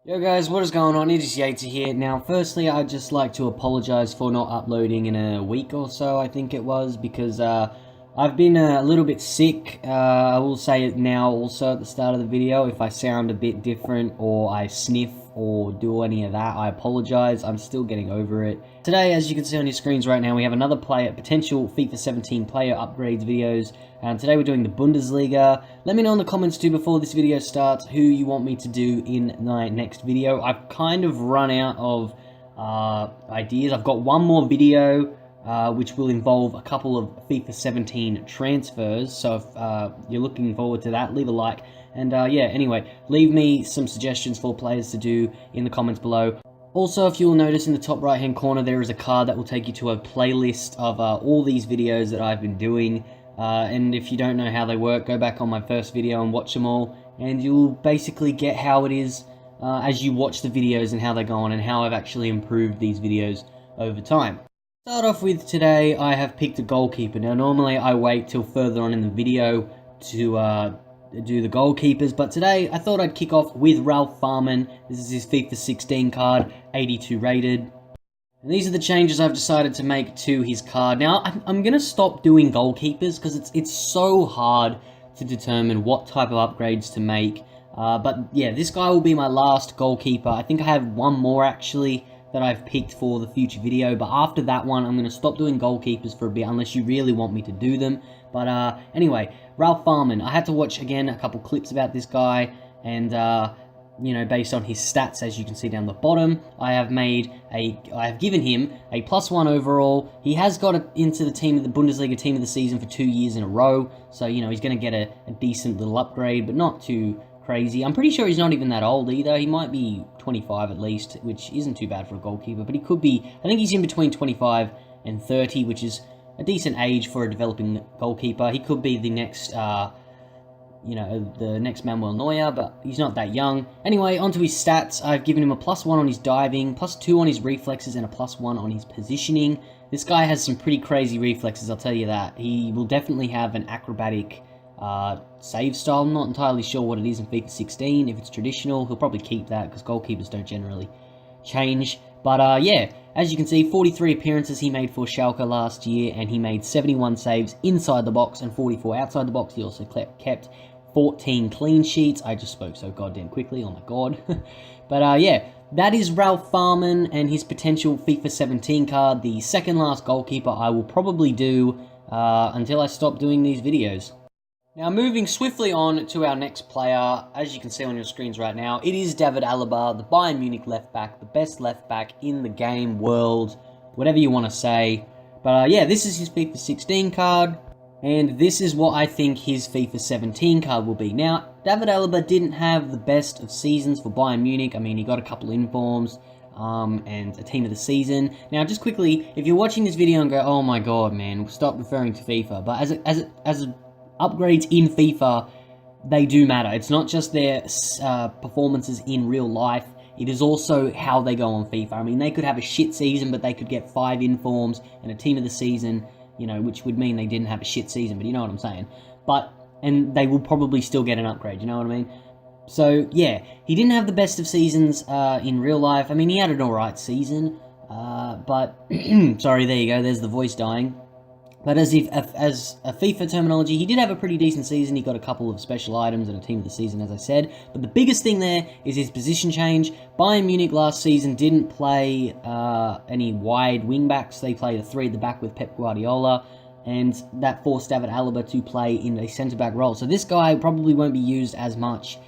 Yo guys, what is going on? It is Yates here. Now, firstly, I'd just like to apologize for not uploading in a week or so, I think it was, because I've been a little bit sick. I will say it now also at the start of the video. If I sound a bit different or I sniff or do any of that, I apologize. I'm still getting over it. Today, as you can see on your screens right now, we have another potential FIFA 17 player upgrades videos. And today we're doing the Bundesliga. Let me know in the comments too before this video starts who you want me to do in my next video. I've kind of run out of ideas. I've got one more video which will involve a couple of FIFA 17 transfers. So if you're looking forward to that, leave a like. And yeah, anyway, leave me some suggestions for players to do in the comments below. Also, if you'll notice in the top right hand corner, there is a card that will take you to a playlist of all these videos that I've been doing. And if you don't know how they work, go back on my first video and watch them all, and you'll basically get how it is as you watch the videos and how they go on and how I've actually improved these videos over time. Start off with today, I have picked a goalkeeper. Now normally I wait till further on in the video to do the goalkeepers, but today I thought I'd kick off with Ralph Farman. This is his FIFA 16 card, 82 rated. And these are the changes I've decided to make to his card. Now, I'm going to stop doing goalkeepers because it's so hard to determine what type of upgrades to make. But yeah, this guy will be my last goalkeeper. I think I have one more actually that I've picked for the future video. But after that one, I'm going to stop doing goalkeepers for a bit unless you really want me to do them. But anyway, Ralph Farman. I had to watch again a couple clips about this guy, and you know, based on his stats, as you can see down the bottom, I have given him a +1 overall. He has got into the Bundesliga team of the season for 2 years in a row, so you know he's going to get a decent little upgrade, but not too crazy. I'm pretty sure he's not even that old either. He might be 25 at least, which isn't too bad for a goalkeeper, but he could be. I think he's in between 25 and 30, which is a decent age for a developing goalkeeper. He could be the next you know, the next Manuel Neuer, but he's not that young. Anyway, onto his stats. I've given him a +1 on his diving, +2 on his reflexes, and a +1 on his positioning. This guy has some pretty crazy reflexes, I'll tell you that. He will definitely have an acrobatic save style. I'm not entirely sure what it is in FIFA 16. If it's traditional, he'll probably keep that because goalkeepers don't generally change. But yeah, as you can see, 43 appearances he made for Schalke last year, and he made 71 saves inside the box and 44 outside the box. He also kept 14 clean sheets. I just spoke so goddamn quickly, oh my god. But yeah, that is Ralph Farman and his potential FIFA 17 card, the second last goalkeeper I will probably do until I stop doing these videos. Now moving swiftly on to our next player, as you can see on your screens right now, it is David Alaba, the Bayern Munich left back, the best left back in the game, world, whatever you want to say. But yeah, this is his FIFA 16 card. And this is what I think his FIFA 17 card will be. Now, David Alaba didn't have the best of seasons for Bayern Munich. I mean, he got a couple informs and a team of the season. Now, just quickly, if you're watching this video and go, oh my god, man, stop referring to FIFA. But as upgrades in FIFA, they do matter. It's not just their performances in real life. It is also how they go on FIFA. I mean, they could have a shit season, but they could get 5 informs and a team of the season, you know, which would mean they didn't have a shit season, but you know what I'm saying. And they will probably still get an upgrade, you know what I mean? So, yeah, he didn't have the best of seasons in real life. I mean, he had an alright season, but, sorry, there you go, there's the voice dying. But as a FIFA terminology, he did have a pretty decent season. He got a couple of special items and a team of the season, as I said. But the biggest thing there is his position change. Bayern Munich last season didn't play any wide wing-backs. They played a 3 at the back with Pep Guardiola, and that forced David Alaba to play in a centre-back role. So this guy probably won't be used as much.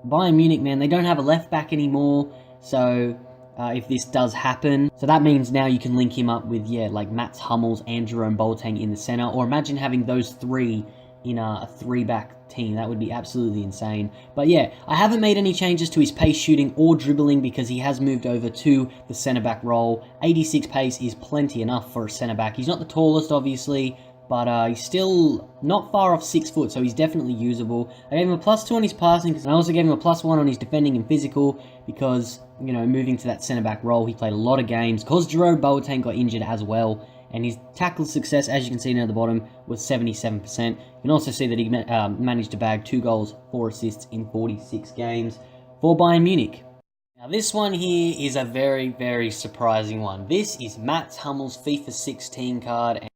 Bayern Munich, man, they don't have a left-back anymore, so if this does happen. So that means now you can link him up with, yeah, like Mats Hummels and Jerome Boateng in the center, or imagine having those 3 in a 3-back team. That would be absolutely insane. But yeah, I haven't made any changes to his pace shooting or dribbling because he has moved over to the center-back role. 86 pace is plenty enough for a center-back. He's not the tallest, obviously, but he's still not far off 6 foot, so he's definitely usable. I gave him a +2 on his passing, and I also gave him a +1 on his defending and physical because, you know, moving to that centre-back role, he played a lot of games because Jerome Boateng got injured as well, and his tackle success, as you can see down at the bottom, was 77%. You can also see that he managed to bag 2 goals, 4 assists in 46 games for Bayern Munich. Now this one here is a very, very surprising one. This is Mats Hummels' FIFA 16 card.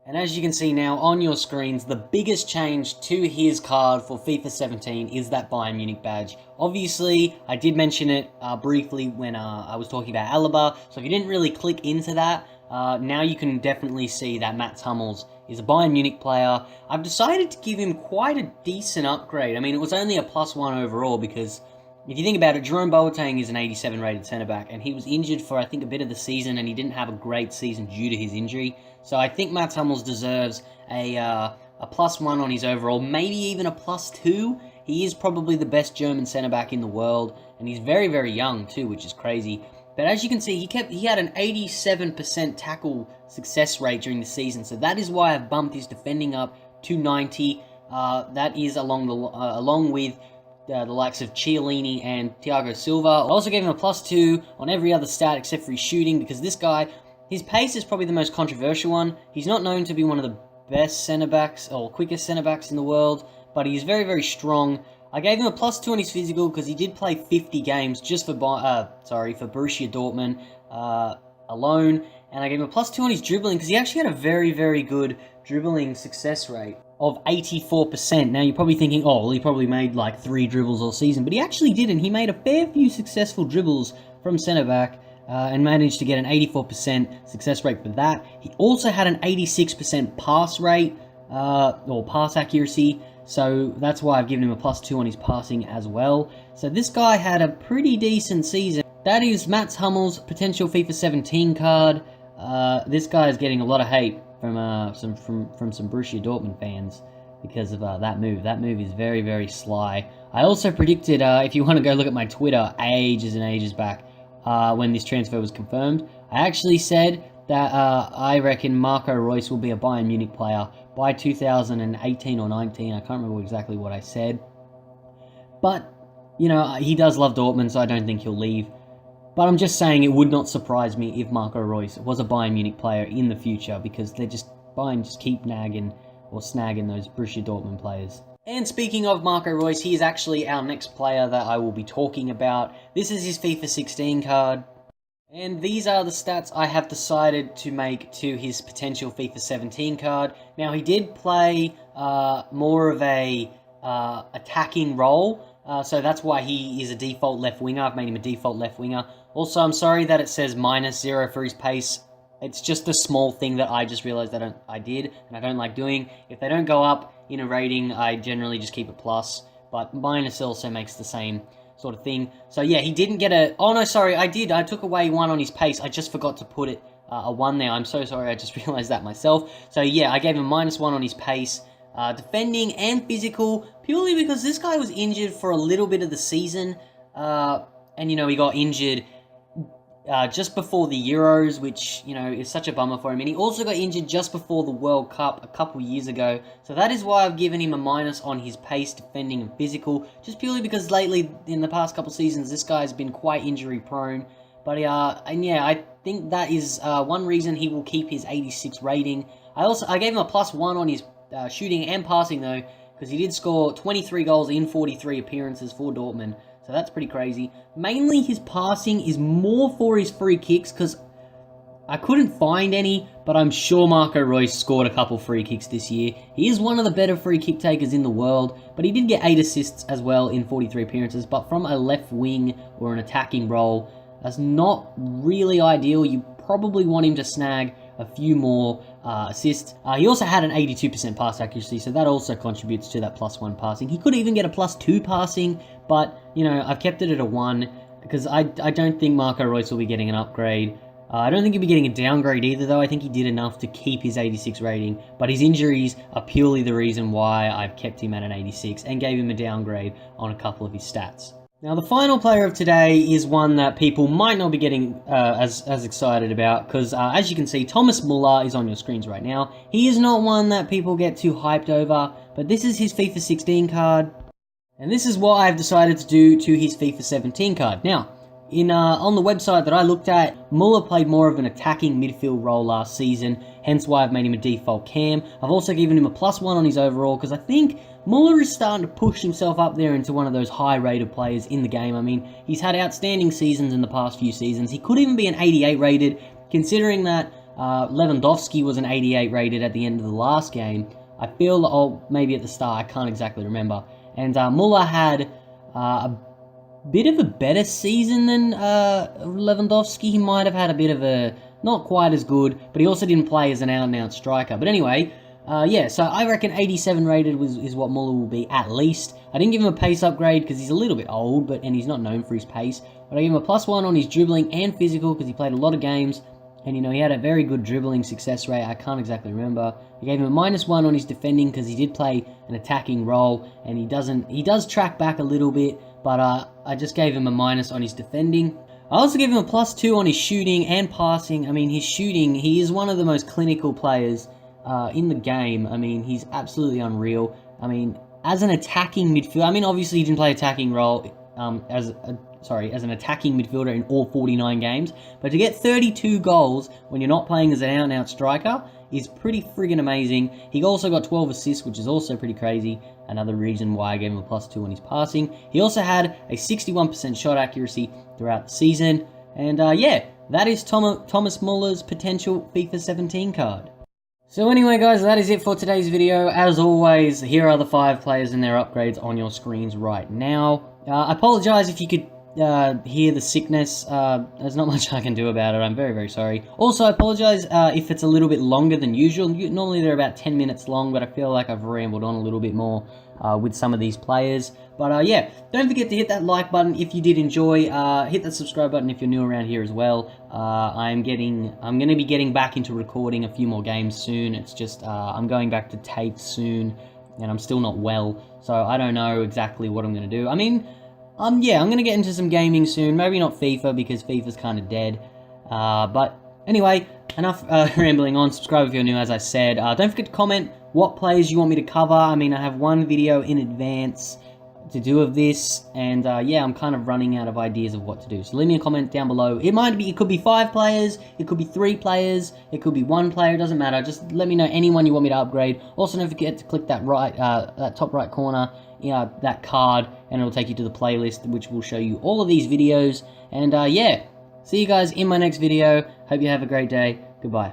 And as you can see now on your screens, the biggest change to his card for FIFA 17 is that Bayern Munich badge. Obviously, I did mention it briefly when I was talking about Alaba, so if you didn't really click into that, now you can definitely see that Mats Hummels is a Bayern Munich player. I've decided to give him quite a decent upgrade. I mean, it was only a +1 overall because if you think about it, Jerome Boateng is an 87 rated centre-back, and he was injured for, I think, a bit of the season, and he didn't have a great season due to his injury. So I think Mats Hummels deserves a +1 on his overall, maybe even a +2. He is probably the best German centre-back in the world, and he's very, very young too, which is crazy. But as you can see, he had an 87% tackle success rate during the season, so that is why I've bumped his defending up to 90. That is along with the likes of Chiellini and Thiago Silva. I also gave him a +2 on every other stat except for his shooting, because this guy, his pace is probably the most controversial one. He's not known to be one of the best centre-backs or quickest centre-backs in the world, but he's very, very strong. I gave him a +2 on his physical because he did play 50 games just for Borussia Dortmund alone, and I gave him a +2 on his dribbling because he actually had a very, very good dribbling success rate of 84%. Now you're probably thinking, oh, well, he probably made like 3 dribbles all season, but he actually didn't. He made a fair few successful dribbles from centre-back and managed to get an 84% success rate for that. He also had an 86% pass rate, or pass accuracy, so that's why I've given him a +2 on his passing as well. So this guy had a pretty decent season. That is Mats Hummels' potential FIFA 17 card. This guy is getting a lot of hate from some Borussia Dortmund fans because of that move. That move is very, very sly. I also predicted, if you want to go look at my Twitter ages and ages back, when this transfer was confirmed, I actually said that I reckon Marco Reus will be a Bayern Munich player by 2018 or 19. I can't remember exactly what I said. But, you know, he does love Dortmund, so I don't think he'll leave. But I'm just saying it would not surprise me if Marco Reus was a Bayern Munich player in the future, because Bayern just keep snagging those Borussia Dortmund players. And speaking of Marco Reus, he is actually our next player that I will be talking about. This is his FIFA 16 card. And these are the stats I have decided to make to his potential FIFA 17 card. Now, he did play more of a attacking role, so that's why he is a default left winger. I've made him a default left winger. Also, I'm sorry that it says -0 for his pace. It's just a small thing that I just realized that I did, and I don't like doing. If they don't go up in a rating, I generally just keep it plus, but minus also makes the same sort of thing. So yeah, he didn't get a... Oh no, sorry, I did. I took away 1 on his pace. I just forgot to put it a 1 there. I'm so sorry, I just realized that myself. So yeah, I gave him -1 on his pace. Defending and physical, purely because this guy was injured for a little bit of the season. And, you know, he got injured just before the Euros, which, you know, is such a bummer for him. And he also got injured just before the World Cup a couple years ago. So that is why I've given him a minus on his pace, defending, and physical. Just purely because lately, in the past couple seasons, this guy's been quite injury prone. But, and yeah, I think that is one reason he will keep his 86 rating. I gave him a +1 on his shooting and passing, though, because he did score 23 goals in 43 appearances for Dortmund. So that's pretty crazy. Mainly his passing is more for his free kicks, because I couldn't find any, but I'm sure Marco Reus scored a couple free kicks this year. He is one of the better free kick takers in the world, but he did get 8 assists as well in 43 appearances, but from a left wing or an attacking role, that's not really ideal. You probably want him to snag a few more assists. He also had an 82% pass accuracy, so that also contributes to that +1 passing. He could even get a +2 passing, but, you know, I've kept it at a 1, because I don't think Marco Reus will be getting an upgrade. I don't think he'll be getting a downgrade either, though. I think he did enough to keep his 86 rating, but his injuries are purely the reason why I've kept him at an 86 and gave him a downgrade on a couple of his stats. Now, the final player of today is one that people might not be getting as excited about, because as you can see, Thomas Muller is on your screens right now. He is not one that people get too hyped over, but this is his FIFA 16 card, and this is what I've decided to do to his FIFA 17 card. Now, On the website that I looked at, Muller played more of an attacking midfield role last season, hence why I've made him a default cam. I've also given him a +1 on his overall, because I think Muller is starting to push himself up there into one of those high-rated players in the game. I mean, he's had outstanding seasons in the past few seasons. He could even be an 88 rated, considering that Lewandowski was an 88 rated at the end of the last game. I feel, or maybe at the start, I can't exactly remember. And Muller had a bit of a better season than Lewandowski. He might have had a bit of a, not quite as good, but he also didn't play as an out-and-out striker. But anyway, yeah, so I reckon 87 rated is what Muller will be at least. I didn't give him a pace upgrade because he's a little bit old, and he's not known for his pace. But I gave him a +1 on his dribbling and physical because he played a lot of games. And, he had a very good dribbling success rate. I can't exactly remember. I gave him a -1 on his defending because he did play an attacking role. And he does track back a little bit. But I just gave him a minus on his defending. I also gave him a +2 on his shooting and passing. I mean, his shooting, he is one of the most clinical players in the game. I mean, he's absolutely unreal. I mean, as an attacking midfielder, I mean, obviously he didn't play attacking role as an attacking midfielder in all 49 games. But to get 32 goals when you're not playing as an out-and-out striker is pretty friggin' amazing. He also got 12 assists, which is also pretty crazy. Another reason why I gave him a +2 on his passing. He also had a 61% shot accuracy throughout the season. And yeah, that is Thomas Muller's potential FIFA 17 card. So anyway, guys, that is it for today's video. As always, here are the 5 players and their upgrades on your screens right now. I apologize if you could hear the sickness. There's not much I can do about it. I'm very, very sorry. Also, I apologize if it's a little bit longer than usual. Normally they're about 10 minutes long, but I feel like I've rambled on a little bit more with some of these players. But yeah, don't forget to hit that like button if you did enjoy. Hit that subscribe button if you're new around here as well. I'm going to be getting back into recording a few more games soon. It's just I'm going back to tape soon, and I'm still not well, so I don't know exactly what I'm going to do. I mean, yeah, I'm going to get into some gaming soon. Maybe not FIFA, because FIFA's kind of dead. But anyway, enough rambling on. Subscribe if you're new, as I said. Don't forget to comment what players you want me to cover. I mean, I have one video in advance to do of this, and yeah, I'm kind of running out of ideas of what to do. So leave me a comment down below. It could be 5 players, it could be 3 players, it could be 1 player, it doesn't matter. Just let me know anyone you want me to upgrade. Also, don't forget to click that that top right corner, that card, and it'll take you to the playlist, which will show you all of these videos. And yeah, see you guys in my next video. Hope you have a great day. Goodbye.